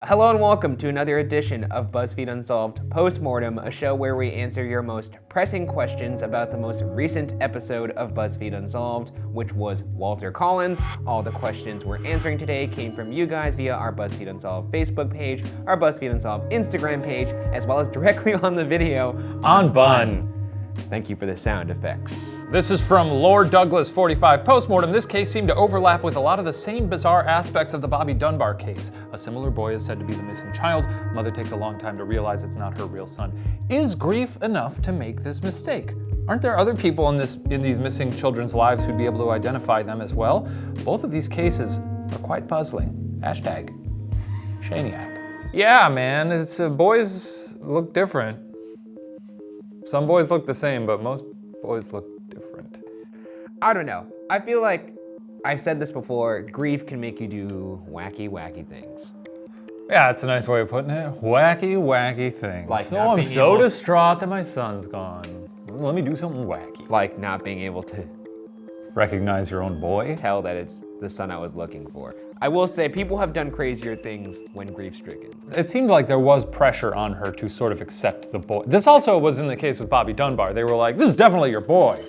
Hello and welcome to another edition of BuzzFeed Unsolved Postmortem, a show where we answer your most pressing questions about the most recent episode of BuzzFeed Unsolved, which was Walter Collins. All the questions we're answering today came from you guys via our BuzzFeed Unsolved Facebook page, our BuzzFeed Unsolved Instagram page, as well as directly on the video on Bun. Thank you for the sound effects. This is from Lord Douglas 45 Postmortem. This case seemed to overlap with a lot of the same bizarre aspects of the Bobby Dunbar case. A similar boy is said to be the missing child. Mother takes a long time to realize it's not her real son. Is grief enough to make this mistake? Aren't there other people in these missing children's lives who'd be able to identify them as well? Both of these cases are quite puzzling. Hashtag Shaniac. Yeah, man, it's boys look different. Some boys look the same, but most boys look different. I don't know. I feel like I've said this before, grief can make you do wacky things. Yeah, it's a nice way of putting it. Wacky things. Like so I'm so distraught that my son's gone. Let me do something wacky. Like not being able to recognize your own boy? Tell that it's the son I was looking for. I will say, people have done crazier things when grief-stricken. It seemed like there was pressure on her to sort of accept the boy. This also was in the case with Bobby Dunbar. They were like, this is definitely your boy.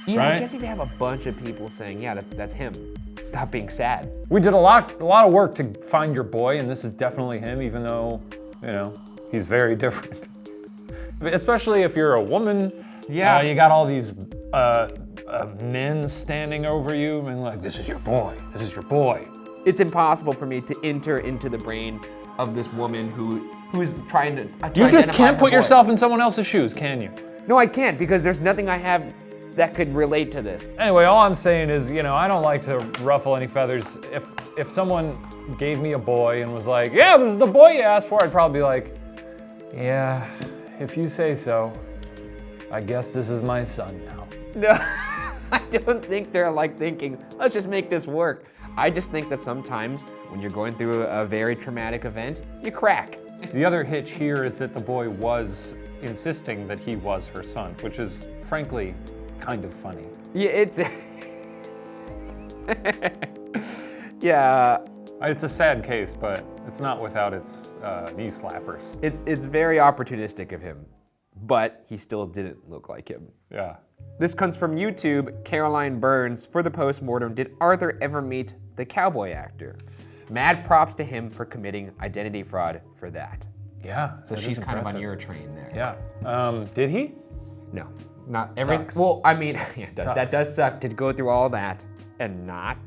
Yeah, right? I guess if you have a bunch of people saying, yeah, that's him, stop being sad. We did a lot of work to find your boy, and this is definitely him, even though, he's very different. Especially if you're a woman. Yeah. You got all these men standing over you and like, this is your boy, this is your boy. It's impossible for me to enter into the brain of this woman who's trying to You just can't put yourself in someone else's shoes, can you? No, I can't, because there's nothing I have that could relate to this. Anyway, all I'm saying is, I don't like to ruffle any feathers. If someone gave me a boy and was like, yeah, this is the boy you asked for, I'd probably be like, yeah, if you say so, I guess this is my son now. No, I don't think they're like thinking, let's just make this work. I just think that sometimes when you're going through a very traumatic event, you crack. The other hitch here is that the boy was insisting that he was her son, which is frankly kind of funny. Yeah, it's yeah. It's a sad case, but it's not without its knee slappers. It's very opportunistic of him, but he still didn't look like him. Yeah. This comes from YouTube, Caroline Burns. For the postmortem, did Arthur ever meet the cowboy actor? Mad props to him for committing identity fraud for that. Yeah. So she's kind of on your train there. Yeah. Did he? No, not every. Sucks. Well, I mean, yeah, that does suck to go through all that and not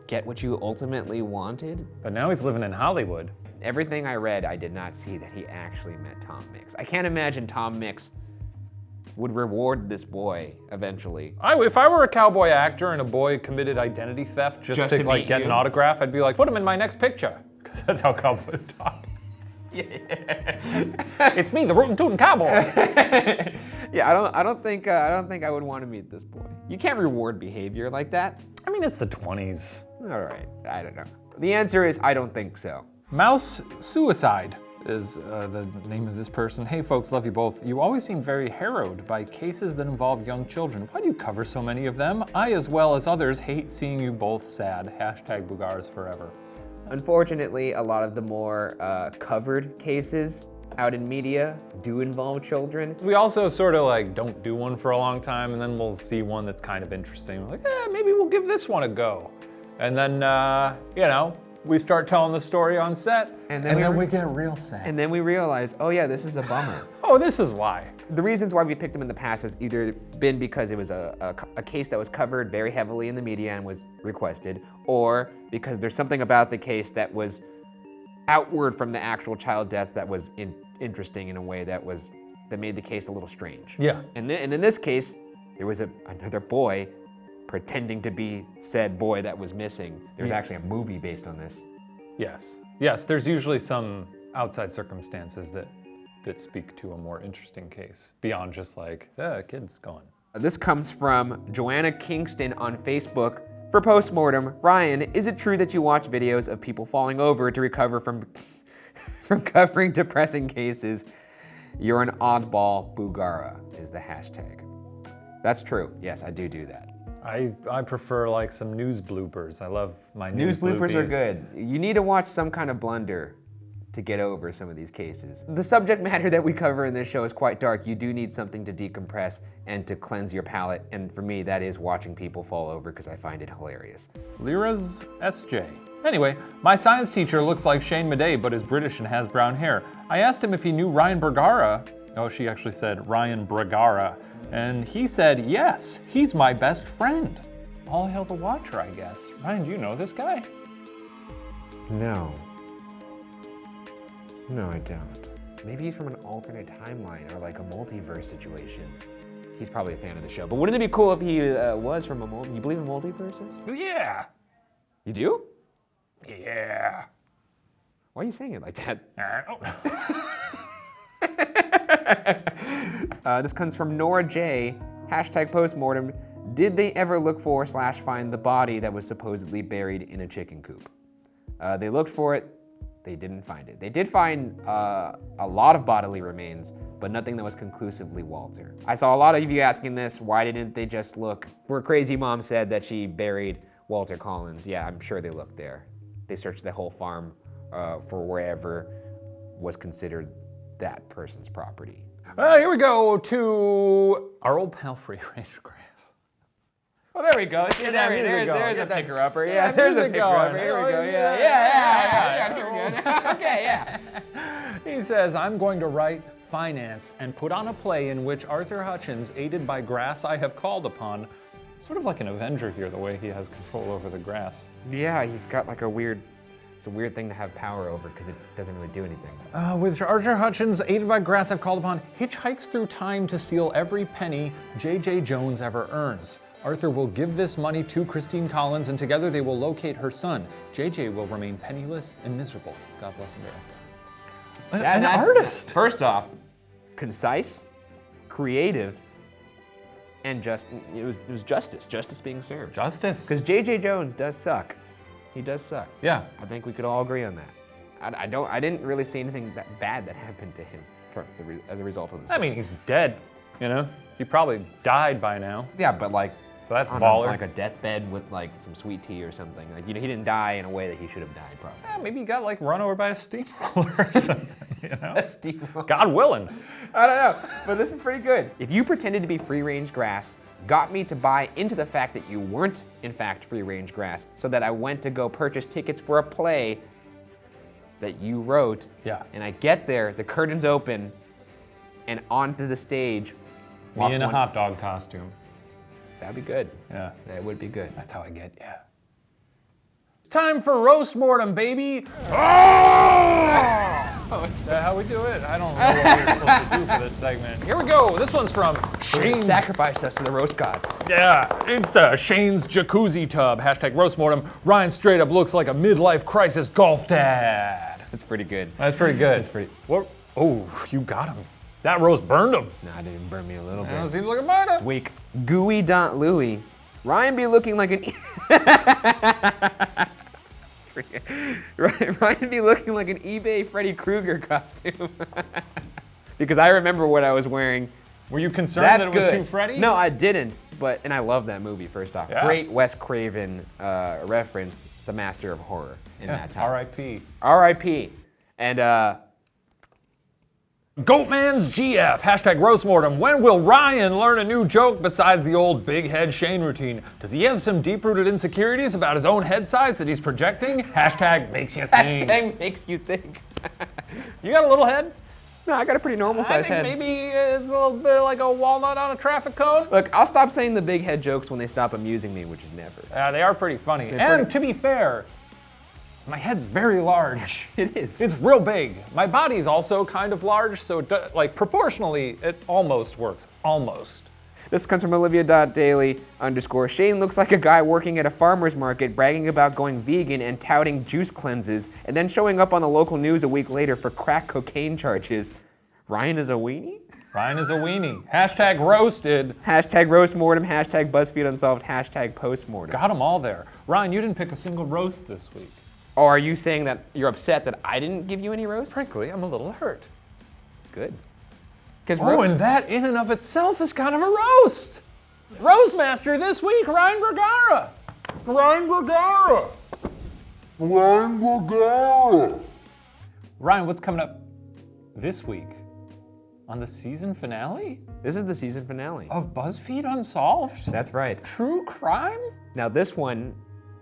get what you ultimately wanted. But now he's living in Hollywood. Everything I read, I did not see that he actually met Tom Mix. I can't imagine Tom Mix would reward this boy eventually. If I were a cowboy actor and a boy committed identity theft just to like get an autograph, I'd be like, put him in my next picture, because that's how cowboys talk. Yeah. It's me, the rootin' tootin' cowboy. Yeah, I don't think I would want to meet this boy. You can't reward behavior like that. I mean, it's the 20s. All right, I don't know. The answer is I don't think so. Mouse Suicide is the name of this person. Hey folks, love you both. You always seem very harrowed by cases that involve young children. Why do you cover so many of them? I, as well as others, hate seeing you both sad. Hashtag Bugars forever. Unfortunately, a lot of the more covered cases out in media do involve children. We also sort of like don't do one for a long time, and then we'll see one that's kind of interesting. We're like, maybe we'll give this one a go. And then, we start telling the story on set, and then we get real sad. And then we realize, oh yeah, this is a bummer. Oh, this is why. The reasons why we picked them in the past has either been because it was a case that was covered very heavily in the media and was requested, or because there's something about the case that was outward from the actual child death that was interesting in a way that made the case a little strange. Yeah. And in this case, there was another boy pretending to be said boy that was missing. There's actually a movie based on this. Yes, there's usually some outside circumstances that speak to a more interesting case, beyond just like, kid's gone. This comes from Joanna Kingston on Facebook. For postmortem, Ryan, is it true that you watch videos of people falling over to recover from covering depressing cases? You're an oddball, Bugara is the hashtag. That's true. Yes, I do that. I prefer like some news bloopers. I love my news bloopers are good. You need to watch some kind of blunder to get over some of these cases. The subject matter that we cover in this show is quite dark. You do need something to decompress and to cleanse your palate, and for me, that is watching people fall over because I find it hilarious. Lyra's SJ. Anyway, my science teacher looks like Shane Madej, but is British and has brown hair. I asked him if he knew Ryan Bergara. Oh, she actually said Ryan Bergara. And he said, yes, he's my best friend. All hail the Watcher, I guess. Ryan, do you know this guy? No. No, I don't. Maybe he's from an alternate timeline or like a multiverse situation. He's probably a fan of the show. But wouldn't it be cool if he was from a you believe in multiverses? Yeah. You do? Yeah. Why are you saying it like that? This comes from Nora J. #postmortem. Did they ever look for / find the body that was supposedly buried in a chicken coop? They looked for it. They didn't find it. They did find a lot of bodily remains, but nothing that was conclusively Walter. I saw a lot of you asking this, why didn't they just look where Crazy Mom said that she buried Walter Collins? Yeah, I'm sure they looked there. They searched the whole farm for wherever was considered that person's property. Here we go to our old pal Free Range Grass. Oh, there we go. See, there's a picker-upper. Yeah, there's a picker-upper. Here we go. Yeah. Okay, yeah. He says, I'm going to write, finance, and put on a play in which Arthur Hutchins, aided by grass I have called upon, sort of like an Avenger here, the way he has control over the grass. Yeah, he's got like it's a weird thing to have power over because it doesn't really do anything. With Arthur Hutchins, aided by grass I've called upon, hitchhikes through time to steal every penny J.J. Jones ever earns. Arthur will give this money to Christine Collins, and together they will locate her son. JJ will remain penniless and miserable. God bless America. An artist. First off, concise, creative, and just it was justice being served. Justice. Because J.J. Jones does suck. He does suck. Yeah. I think we could all agree on that. I didn't really see anything that bad that happened to him as a result of this. I mean, he's dead. You know, he probably died by now. Yeah, but like. So that's on baller. Like a deathbed with like some sweet tea or something. Like, he didn't die in a way that he should have died, probably. Yeah, maybe he got like run over by a steamroller or something, you know? A steamroller. God willing. I don't know, but this is pretty good. If you pretended to be free-range grass, got me to buy into the fact that you weren't, in fact, free-range grass, so that I went to go purchase tickets for a play that you wrote. Yeah. And I get there, the curtains open, and onto the stage. Me in a hot dog costume. That'd be good. Yeah. That would be good. That's how I get, yeah. Time for roast mortem, baby. Is that how we do it? I don't know what we're supposed to do for this segment. Here we go. This one's from Shane's. Sacrifice us to the roast gods. Yeah, it's Shane's jacuzzi tub. #roast mortem. Ryan straight up looks like a midlife crisis golf dad. That's pretty good. That's pretty good. That's pretty. What? Oh, you got him. That roast burned him. Nah, it didn't burn me a little bit. It seems like a murder. It's weak. Gooey.Louie. Ryan be looking like an Ryan be looking like an eBay Freddy Krueger costume. Because I remember what I was wearing. Were you concerned that it was too Freddy? No, I didn't. And I love that movie, first off. Yeah. Great Wes Craven reference, the master of horror in that time. R.I.P. R.I.P. And Goatman's GF, #roast mortem. When will Ryan learn a new joke besides the old big head Shane routine? Does he have some deep-rooted insecurities about his own head size that he's projecting? #makes you think. #makes you think. You got a little head? No, I got a pretty normal size head. Maybe it's a little bit like a walnut on a traffic cone. Look, I'll stop saying the big head jokes when they stop amusing me, which is never. They are pretty funny. To be fair, my head's very large. It is. It's real big. My body's also kind of large, so proportionally, it almost works. Almost. This comes from Olivia.Daily_. Shane looks like a guy working at a farmer's market bragging about going vegan and touting juice cleanses, and then showing up on the local news a week later for crack cocaine charges. Ryan is a weenie? Ryan is a weenie. #roasted. #roast mortem. #BuzzFeed Unsolved. #postmortem. Got them all there. Ryan, you didn't pick a single roast this week. Or are you saying that you're upset that I didn't give you any roast? Frankly, I'm a little hurt. Good. And that in and of itself is kind of a roast. Roast master this week, Ryan Bergara. Ryan, what's coming up this week on the season finale This is the season finale. of BuzzFeed Unsolved? That's right. True crime? Now this one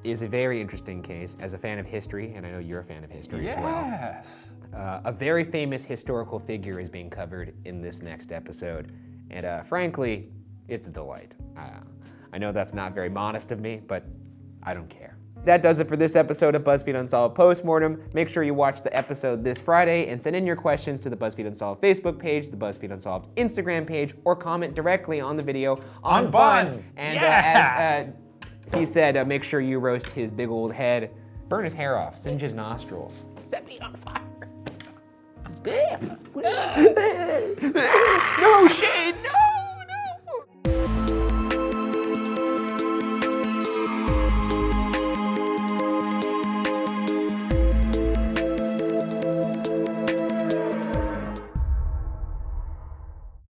is a very interesting case. As a fan of history, and I know you're a fan of history as well. Yes. A very famous historical figure is being covered in this next episode, and frankly, it's a delight. I know that's not very modest of me, but I don't care. That does it for this episode of BuzzFeed Unsolved Postmortem. Make sure you watch the episode this Friday and send in your questions to the BuzzFeed Unsolved Facebook page, the BuzzFeed Unsolved Instagram page, or comment directly on the video on Bun. And as he said, make sure you roast his big old head, burn his hair off, singe his nostrils. Set me on fire. No, Shane, no!